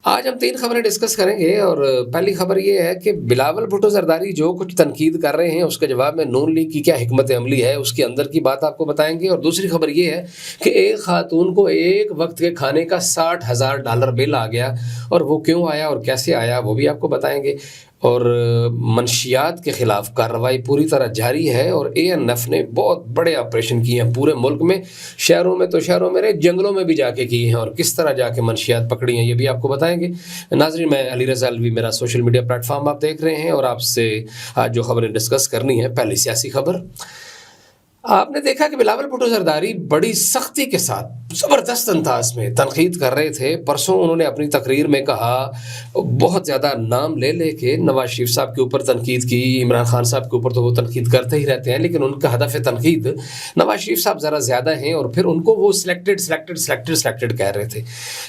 آج ہم 3 خبریں ڈسکس کریں گے، اور پہلی خبر یہ ہے کہ بلاول بھٹو زرداری جو کچھ تنقید کر رہے ہیں اس کے جواب میں نون لیگ کی کیا حکمت عملی ہے، اس کے اندر کی بات آپ کو بتائیں گے۔ اور دوسری خبر یہ ہے کہ ایک خاتون کو ایک وقت کے کھانے کا $60,000 بل آ گیا، اور وہ کیوں آیا اور کیسے آیا وہ بھی آپ کو بتائیں گے۔ اور منشیات کے خلاف کارروائی پوری طرح جاری ہے، اور ANF نے بہت بڑے آپریشن کیے ہیں پورے ملک میں، شہروں میں تو شہروں میں رہے، جنگلوں میں بھی جا کے کیے ہیں، اور کس طرح جا کے منشیات پکڑی ہیں یہ بھی آپ کو بتائیں گے۔ ناظرین، میں علی رضا الوی، میرا سوشل میڈیا پلیٹ فارم آپ دیکھ رہے ہیں، اور آپ سے آج جو خبریں ڈسکس کرنی ہے، پہلی سیاسی خبر، آپ نے دیکھا کہ بلاول بھٹو زرداری بڑی سختی کے ساتھ زبردست انداز میں تنقید کر رہے تھے۔ پرسوں انہوں نے اپنی تقریر میں کہا، بہت زیادہ نام لے لے کے نواز شریف صاحب کے اوپر تنقید کی، عمران خان صاحب کے اوپر تو وہ تنقید کرتے ہی رہتے ہیں، لیکن ان کا ہدف تنقید نواز شریف صاحب ذرا زیادہ ہیں، اور پھر ان کو وہ سلیکٹڈ کہہ رہے تھے۔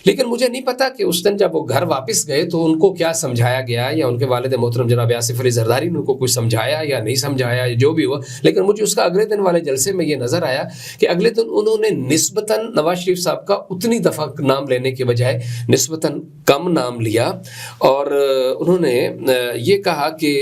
لیکن مجھے نہیں پتا کہ اس دن جب وہ گھر واپس گئے تو ان کو کیا سمجھایا گیا، یا ان کے والد محترم جناب آصف علی زرداری نے ان کو کچھ سمجھایا یا نہیں سمجھایا، جو بھی ہوا، لیکن مجھے اس کا اگلے دن والے جلسے میں یہ نظر آیا کہ اگلے دن انہوں نے نسبتاً نواز شریف صاحب کا اتنی دفعہ نام لینے کے بجائے نسبتاً کم نام لیا، اور انہوں نے یہ کہا کہ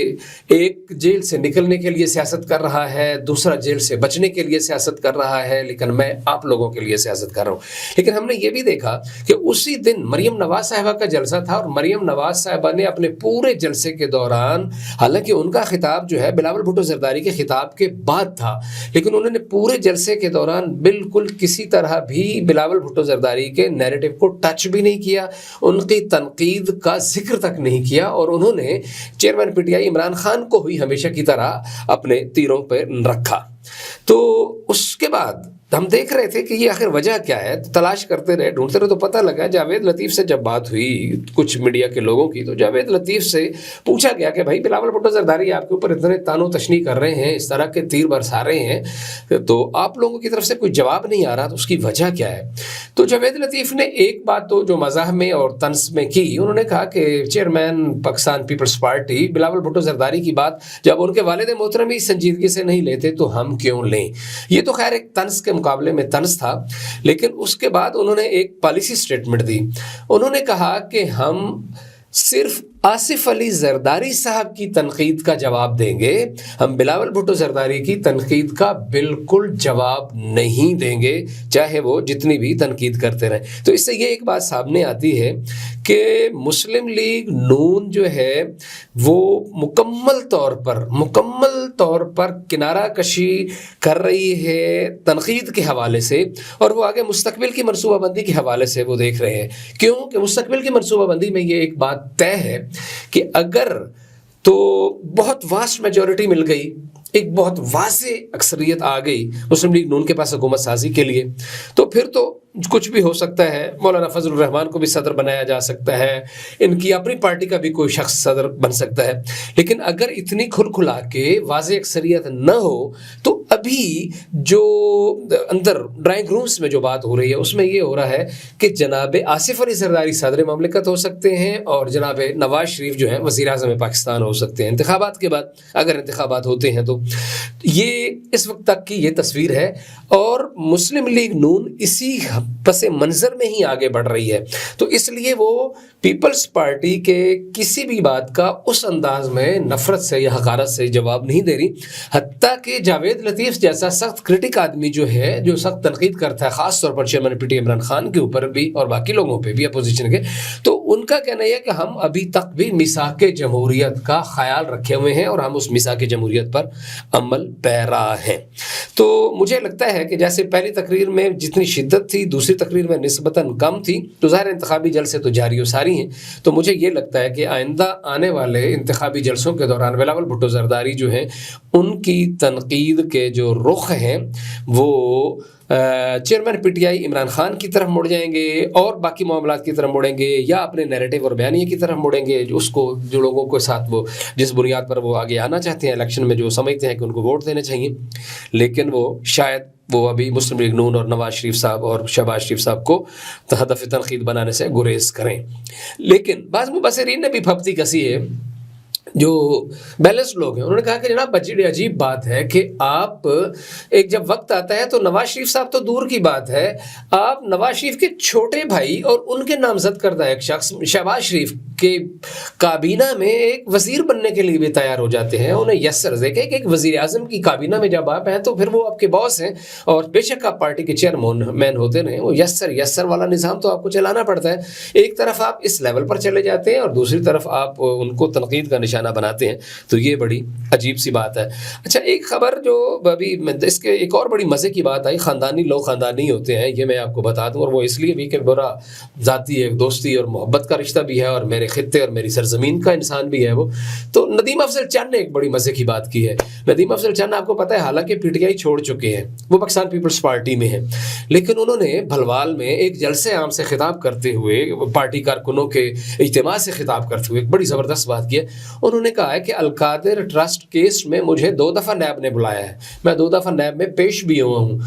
ایک جیل سے نکلنے کے لیے سیاست کر رہا ہے، دوسرا جیل سے بچنے کے لیے سیاست کر رہا ہے، لیکن میں آپ لوگوں کے لیے سیاست کر رہا ہوں۔ لیکن ہم نے یہ بھی دیکھا کہ اسی دن مریم نواز صاحبہ کا جلسہ تھا، اور مریم نواز صاحبہ نے اپنے پورے جلسے کے دوران، حالانکہ ان کا خطاب جو ہے بلاول بھٹو زرداری کے خطاب کے بعد تھا، لیکن انہوں نے پورے جلسے کے دوران بالکل کسی طرح بھی بلاول بھٹو زرداری کے نیریٹو کو ٹچ بھی نہیں کیا، ان کی تنقید کا ذکر تک نہیں کیا، اور انہوں نے چیئرمین PTI عمران خان کو ہی ہمیشہ کی طرح اپنے تیروں پہ رکھا۔ تو اس کے بعد ہم دیکھ رہے تھے کہ یہ آخر وجہ کیا ہے، تلاش کرتے رہے، ڈھونڈتے رہے، تو پتہ لگا جاوید لطیف سے جب بات ہوئی کچھ میڈیا کے لوگوں کی، تو جاوید لطیف سے پوچھا گیا کہ بھائی بلاول بھٹو زرداری آپ کے اوپر اتنے تان و تشنیع کر رہے ہیں، اس طرح کے تیر برسا رہے ہیں، تو آپ لوگوں کی طرف سے کوئی جواب نہیں آ رہا، تو اس کی وجہ کیا ہے؟ تو جاوید لطیف نے ایک بات تو جو مزاح میں اور طنز میں کی، انہوں نے کہا کہ چیئرمین پاکستان پیپلز پارٹی بلاول بھٹو زرداری کی بات جب ان کے والد محترم ہی سنجیدگی سے نہیں لیتے تو ہم کیوں لیں؟ یہ تو خیر ایک طنز کے مقابلے میں طنز تھا، لیکن اس کے بعد انہوں نے ایک پالیسی سٹیٹمنٹ دی۔ انہوں نے کہا کہ ہم صرف آصف علی زرداری صاحب کی تنقید کا جواب دیں گے، ہم بلاول بھٹو زرداری کی تنقید کا بالکل جواب نہیں دیں گے، چاہے وہ جتنی بھی تنقید کرتے رہیں۔ تو اس سے یہ ایک بات سامنے آتی ہے کہ مسلم لیگ نون جو ہے وہ مکمل طور پر کنارہ کشی کر رہی ہے تنقید کے حوالے سے، اور وہ آگے مستقبل کی منصوبہ بندی کے حوالے سے وہ دیکھ رہے ہیں۔ کیوں کہ مستقبل کی منصوبہ بندی میں یہ ایک بات طے ہے کہ اگر تو بہت واسٹ میجورٹی مل گئی، ایک بہت واضح اکثریت آ گئی مسلم لیگ نون کے پاس حکومت سازی کے لیے، تو پھر تو کچھ بھی ہو سکتا ہے، مولانا فضل الرحمان کو بھی صدر بنایا جا سکتا ہے، ان کی اپنی پارٹی کا بھی کوئی شخص صدر بن سکتا ہے۔ لیکن اگر اتنی کھل کھلا کے واضح اکثریت نہ ہو تو ابھی جو اندر ڈرائنگ رومز میں جو بات ہو رہی ہے اس میں یہ ہو رہا ہے کہ جناب آصف علی زرداری صدر مملکت ہو سکتے ہیں، اور جناب نواز شریف جو ہیں وزیر اعظم پاکستان ہو سکتے ہیں انتخابات کے بعد، اگر انتخابات ہوتے ہیں تو۔ یہ اس وقت تک کی یہ تصویر ہے، اور مسلم لیگ نون اسی پس منظر میں ہی آگے بڑھ رہی ہے، تو اس لیے وہ پیپلز پارٹی کے کسی بھی بات کا اس انداز میں نفرت سے یا حقارت سے جواب نہیں دے رہی، حتیٰ کہ جاوید لطیف جیسا سخت کرٹک آدمی جو ہے، جو سخت تنقید کرتا ہے خاص طور پر چیئرمین PTI عمران خان کے اوپر بھی اور باقی لوگوں پہ بھی اپوزیشن کے، تو ان کا کہنا یہ ہے کہ ہم ابھی تک بھی میثاق جمہوریت کا خیال رکھے ہوئے ہیں، اور ہم اس میثاق جمہوریت پر عمل پیرا ہیں۔ تو مجھے لگتا ہے کہ جیسے پہلی تقریر میں جتنی شدت تھی، دوسری تقریر میں نسبتاً کم تھی، تو ظاہر انتخابی جلسے تو جاری و ساری ہیں، تو مجھے یہ لگتا ہے کہ آئندہ آنے والے انتخابی جلسوں کے دوران بلاول بھٹو زرداری جو ہیں ان کی تنقید کے جو رخ ہیں وہ چیئرمین PTI عمران خان کی طرف مڑ جائیں گے، اور باقی معاملات کی طرف مڑیں گے، یا اپنے نیریٹو اور بیانیے کی طرف مڑیں گے، اس کو جو لوگوں کے ساتھ وہ جس بنیاد پر وہ آگے آنا چاہتے ہیں الیکشن میں، جو سمجھتے ہیں کہ ان کو ووٹ دینے چاہیے، لیکن وہ شاید وہ ابھی مسلم لیگ نون اور نواز شریف صاحب اور شہباز شریف صاحب کو ہدف تنقید بنانے سے گریز کریں۔ لیکن بعض مبصرین نے بھی پھپتی کسی ہے جو بیلنس لوگ ہیں، انہوں نے کہا کہ جناب بڑی عجیب بات ہے کہ آپ ایک جب وقت آتا ہے تو نواز شریف صاحب تو دور کی بات ہے، آپ نواز شریف کے چھوٹے بھائی اور ان کے نامزد کردہ ایک شخص شہباز شریف کے کابینہ میں ایک وزیر بننے کے لیے بھی تیار ہو جاتے ہیں، انہیں یسر دیکھیں کہ ایک وزیر اعظم کی کابینہ میں جب آپ ہیں تو پھر وہ آپ کے باس ہیں، اور بے شک آپ پارٹی کے چیئرمین ہوتے رہے، وہ یسر والا نظام تو آپ کو چلانا پڑتا ہے۔ ایک طرف آپ اس لیول پر چلے جاتے ہیں اور دوسری طرف آپ ان کو تنقید کا نشانہ بناتے ہیں، تو یہ بڑی عجیب سی بات ہے۔ اچھا، ایک خبر جو ابھی اس کے ایک اور بڑی مزے کی بات آئی، خاندانی لوگ خاندانی ہوتے ہیں، یہ میں آپ کو بتا دوں، اور وہ اس لیے بھی کہ برا ذاتی ایک دوستی اور محبت کا رشتہ بھی ہے، اور میرے خطے اور میری سرزمین کا انسان بھی ہے وہ۔ تو ندیم افضل چند نے ایک بڑی مزے کی بات کی ہے۔ ندیم افضل چند آپ کو پتہ ہے حالانکہ پی ٹی آئی چھوڑ چکے ہیں، وہ پاکستان پیپلز پارٹی میں ہیں، لیکن انہوں نے بھلوال میں ایک جلسے عام سے خطاب کرتے ہوئے، پارٹی کارکنوں کے اجتماع سے خطاب کرتے ہوئے ایک بڑی زبردست بات کی ہے۔ انہوں نے کہا ہے کہ القادر ٹرسٹ کیس میں مجھے 2 دفعہ نیب نے بلایا ہے، میں 2 دفعہ نیب میں پیش بھی ہوا ہوں۔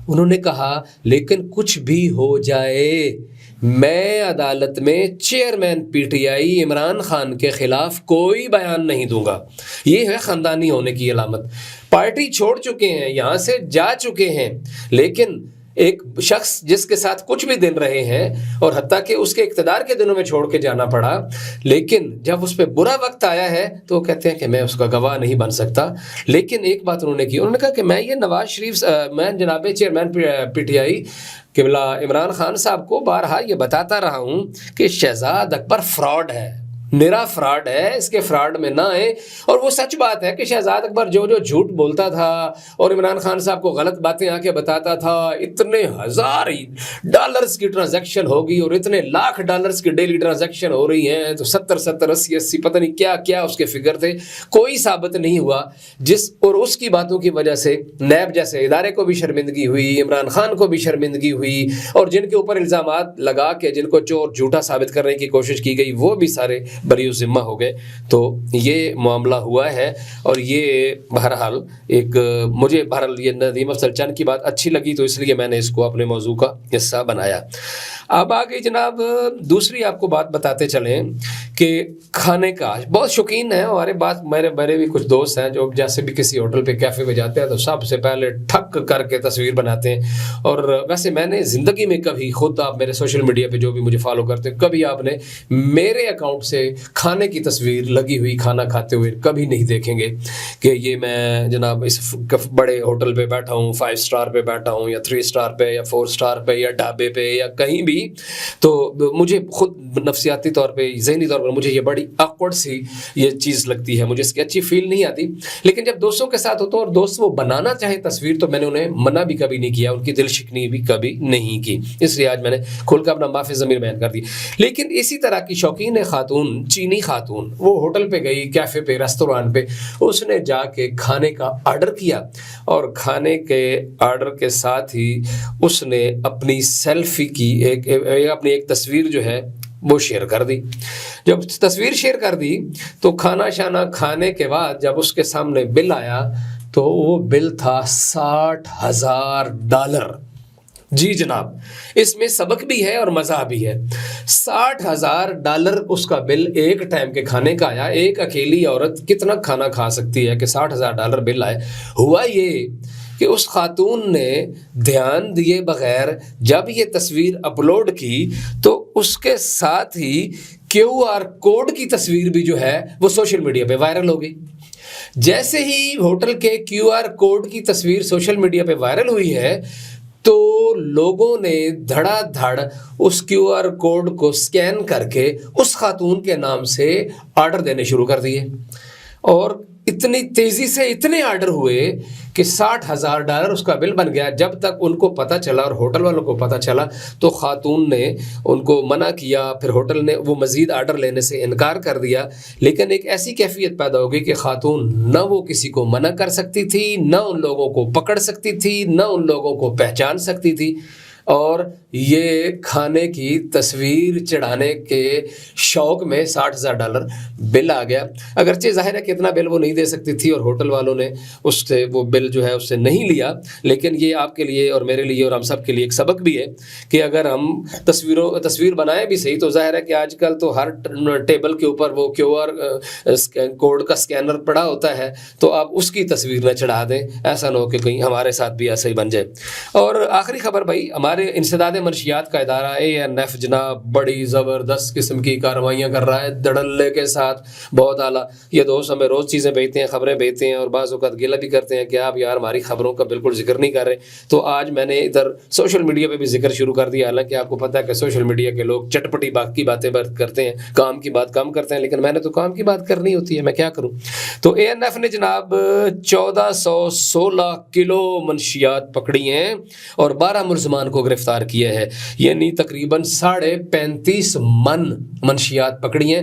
انہوں نے کہا لیکن کچھ بھی ہو جائے میں عدالت میں chairman P T I Imran Khan کے خلاف کوئی بیان نہیں دوں گا۔ یہ ہے خاندانی ہونے کی علامت۔ پارٹی چھوڑ چکے ہیں، یہاں سے جا چکے ہیں، لیکن ایک شخص جس کے ساتھ کچھ بھی دن رہے ہیں، اور حتیٰ کہ اس کے اقتدار کے دنوں میں چھوڑ کے جانا پڑا، لیکن جب اس پہ برا وقت آیا ہے تو وہ کہتے ہیں کہ میں اس کا گواہ نہیں بن سکتا۔ لیکن ایک بات انہوں نے کی، انہوں نے کہا کہ میں یہ نواز شریف، میں جناب چیئرمین پی ٹی آئی قبلہ عمران خان صاحب کو بارہا یہ بتاتا رہا ہوں کہ شہزاد اکبر فراڈ ہے، میرا فراڈ ہے، اس کے فراڈ میں نہ آئے۔ اور وہ سچ بات ہے کہ شہزاد اکبر جو جھوٹ بولتا تھا اور عمران خان صاحب کو غلط باتیں آ کے بتاتا تھا، اتنے ہزار ڈالرز کی ٹرانزیکشن ہوگی اور اتنے لاکھ ڈالرز کی ڈیلی ٹرانزیکشن ہو رہی ہیں، تو 70 80 پتہ نہیں کیا کیا اس کے فگر تھے، کوئی ثابت نہیں ہوا، اور اس کی باتوں کی وجہ سے نیب جیسے ادارے کو بھی شرمندگی ہوئی، عمران خان کو بھی شرمندگی ہوئی، اور جن کے اوپر الزامات لگا کے جن کو چور جھوٹا ثابت کرنے کی کوشش کی گئی وہ بھی سارے بری ذمہ ہو گئے۔ تو یہ معاملہ ہوا ہے، اور یہ بہرحال مجھے یہ ندیم افضل چند کی بات اچھی لگی، تو اس لیے میں نے اس کو اپنے موضوع کا حصہ بنایا۔ اب آگے جناب دوسری آپ کو بات بتاتے چلیں کہ کھانے کا بہت شوقین ہے، اور میرے بھی کچھ دوست ہیں جو جیسے بھی کسی ہوٹل پہ کیفے پہ جاتے ہیں تو سب سے پہلے ٹھک کر کے تصویر بناتے ہیں۔ اور ویسے میں نے زندگی میں کبھی، خود آپ میرے سوشل میڈیا پہ جو بھی مجھے فالو کرتے ہیں، کبھی آپ نے میرے اکاؤنٹ سے کھانے کی تصویر لگی ہوئی کھانا کھاتے ہوئے کبھی نہیں دیکھیں گے کہ یہ میں جناب اس بڑے ہوٹل پہ بیٹھا ہوں، 5 اسٹار پہ بیٹھا ہوں، یا 3 اسٹار پہ، یا 4 اسٹار پہ، یا ڈھابے پہ، یا کہیں بھی۔ تو مجھے خود نفسیاتی طور پہ، ذہنی طور پر مجھے یہ بڑی آکورڈ سی یہ چیز لگتی ہے، مجھے اس کی اچھی فیل نہیں آتی۔ لیکن جب دوستوں کے ساتھ ہوتا ہوں اور دوست وہ بنانا چاہے تصویر، تو میں نے انہیں منع بھی کبھی نہیں کیا، ان کی دل شکنی بھی کبھی نہیں کی، اس لیے آج میں نے کھول کر اپنا معافی ضمیر بیان کر دی۔ لیکن اسی طرح کی شوقین خاتون، چینی خاتون، وہ ہوٹل پہ گئی، کیفے پہ، ریستوران پہ، اس نے جا کے کھانے کا آرڈر کیا، اور کھانے کے آرڈر کے ساتھ ہی اس نے اپنی سیلفی کی اپنی ایک تصویر جو ہے وہ شیئر کر دی۔ جب تصویر شیئر کر دی تو کھانا شانا کھانے کے بعد جب اس کے سامنے بل آیا تو وہ بل تھا $60,000۔ جی جناب، اس میں سبق بھی ہے اور مزہ بھی ہے۔ $60,000 اس کا بل ایک ٹائم کے کھانے کا آیا۔ ایک اکیلی عورت کتنا کھانا کھا سکتی ہے کہ $60,000 بل آئے؟ ہوا یہ کہ اس خاتون نے دھیان دیے بغیر جب یہ تصویر اپلوڈ کی تو اس کے ساتھ ہی QR کوڈ کی تصویر بھی جو ہے وہ سوشل میڈیا پہ وائرل ہو گئی۔ جیسے ہی ہوٹل کے QR کوڈ کی تصویر سوشل میڈیا پہ وائرل ہوئی ہے تو لوگوں نے دھڑا دھڑ اس QR کوڈ کو سکین کر کے اس خاتون کے نام سے آرڈر دینے شروع کر دیے، اور اتنی تیزی سے اتنے آرڈر ہوئے کہ $60,000 اس کا بل بن گیا۔ جب تک ان کو پتہ چلا اور ہوٹل والوں کو پتہ چلا تو خاتون نے ان کو منع کیا، پھر ہوٹل نے وہ مزید آرڈر لینے سے انکار کر دیا۔ لیکن ایک ایسی کیفیت پیدا ہو گئی کہ خاتون نہ وہ کسی کو منع کر سکتی تھی، نہ ان لوگوں کو پکڑ سکتی تھی، نہ ان لوگوں کو پہچان سکتی تھی، اور یہ کھانے کی تصویر چڑھانے کے شوق میں $60,000 بل آ گیا. اگرچہ ظاہر ہے کہ اتنا بل وہ نہیں دے سکتی تھی اور ہوٹل والوں نے اس سے وہ بل جو ہے اس سے نہیں لیا، لیکن یہ آپ کے لیے اور میرے لیے اور ہم سب کے لیے ایک سبق بھی ہے کہ اگر ہم تصویر بنائیں بھی صحیح، تو ظاہر ہے کہ آج کل تو ہر ٹیبل کے اوپر وہ QR کوڈ کا اسکینر پڑا ہوتا ہے، تو آپ اس کی تصویر نہ چڑھا دیں، ایسا نہ ہو کہ کہیں ہمارے ساتھ بھی ایسا ہی بن جائے. اور آخری خبر بھائی، ہمارے انسداد منشیات کا ادارہ ANF جناب بڑی زبردست قسم کی کارروائیاں کر رہا ہے دھڑلے کے ساتھ، بہت اعلیٰ. یہ دوست ہمیں روز چیزیں بھیجتے ہیں، خبریں بھیجتے ہیں، اور بعض اوقات گلہ بھی کرتے ہیں کہ آپ یار ہماری خبروں کا بالکل ذکر نہیں کر رہے. تو آج میں نے ادھر سوشل میڈیا پہ بھی ذکر شروع کر دیا، حالانکہ آپ کو پتہ ہے کہ سوشل میڈیا کے لوگ چٹپٹی بات کی باتیں کرتے ہیں، کام کی بات کم کرتے ہیں، لیکن میں نے تو کام کی بات کرنی ہوتی ہے، میں کیا کروں. تو ANF نے جناب 1416 کلو منشیات پکڑی ہیں اور 12 ملزمان کو گرفتار کیا ہے، یعنی تقریباً 35.5 من منشیات پکڑی ہیں،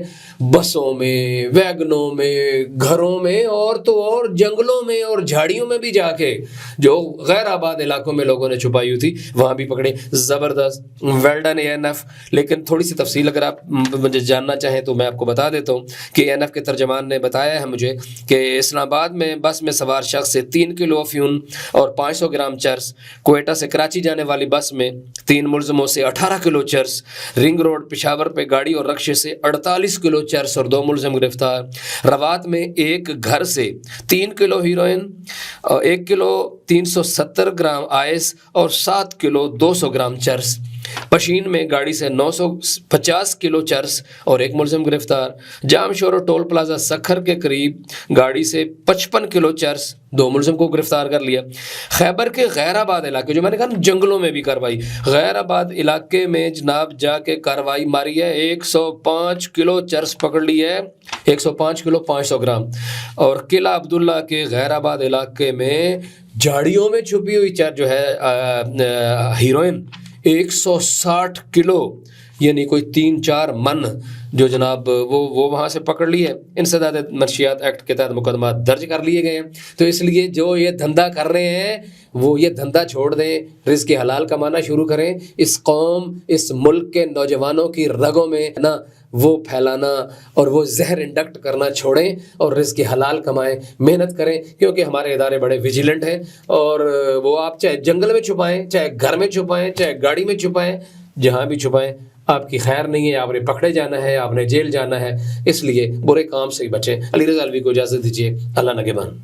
بسوں میں، ویگنوں میں، گھروں میں، اور تو اور جنگلوں میں اور جھاڑیوں میں بھی جا کے جو غیر آباد علاقوں میں لوگوں نے چھپائی ہوئی تھی وہاں بھی پکڑے. زبردست، ویل ڈن ANF. لیکن تھوڑی سی تفصیل اگر آپ مجھے جاننا چاہیں تو میں آپ کو بتا دیتا ہوں کہ ANF کے ترجمان نے بتایا ہے مجھے کہ اسلام آباد میں بس میں سوار شخص سے 3 کلو افیون اور 500 گرام چرس، کوئٹہ سے کراچی جانے والی بس میں 3 ملزموں سے 18 کلو چرس، رنگ روڈ پشاور پہ گاڑی اور رکشے سے 48 کلو چرس اور 2 ملزم گرفتار. روات میں ایک گھر سے 3 کلو ہیروئن، 1 کلو 370 گرام آئس اور 7 کلو 200 گرام چرس. پشین میں گاڑی سے 950 کلو چرس اور 1 ملزم گرفتار. جام شورو ٹول پلازا سکھر کے قریب گاڑی سے 55 کلو چرس، 2 ملزم کو گرفتار کر لیا. خیبر کے غیر آباد علاقے، جو میں نے کہا جنگلوں میں بھی کارروائی، غیر آباد علاقے میں جناب جا کے کارروائی ماری ہے، 105 کلو چرس پکڑ لی ہے، 105 کلو 500 گرام. اور قلعہ عبداللہ کے غیر آباد علاقے میں جھاڑیوں میں چھپی ہوئی جو ہے ہیروئن 160 کلو، یعنی کوئی 3-4 من جو جناب وہ وہاں سے پکڑ لی ہے. انسداد منشیات ایکٹ کے تحت مقدمات درج کر لیے گئے ہیں. تو اس لیے جو یہ دھندا کر رہے ہیں وہ یہ دھندا چھوڑ دیں، رزق حلال کمانا شروع کریں. اس قوم، اس ملک کے نوجوانوں کی رگوں میں نا وہ پھیلانا اور وہ زہر انڈکٹ کرنا چھوڑیں اور رزق حلال کمائیں، محنت کریں، کیونکہ ہمارے ادارے بڑے ویجیلنٹ ہیں. اور وہ آپ چاہے جنگل میں چھپائیں، چاہے گھر میں چھپائیں، چاہے گاڑی میں چھپائیں، جہاں بھی چھپائیں، آپ کی خیر نہیں ہے، آپ نے پکڑے جانا ہے، آپ نے جیل جانا ہے. اس لیے برے کام سے ہی بچیں. علی رضا الوی کو اجازت دیجیے. اللہ نگہبان.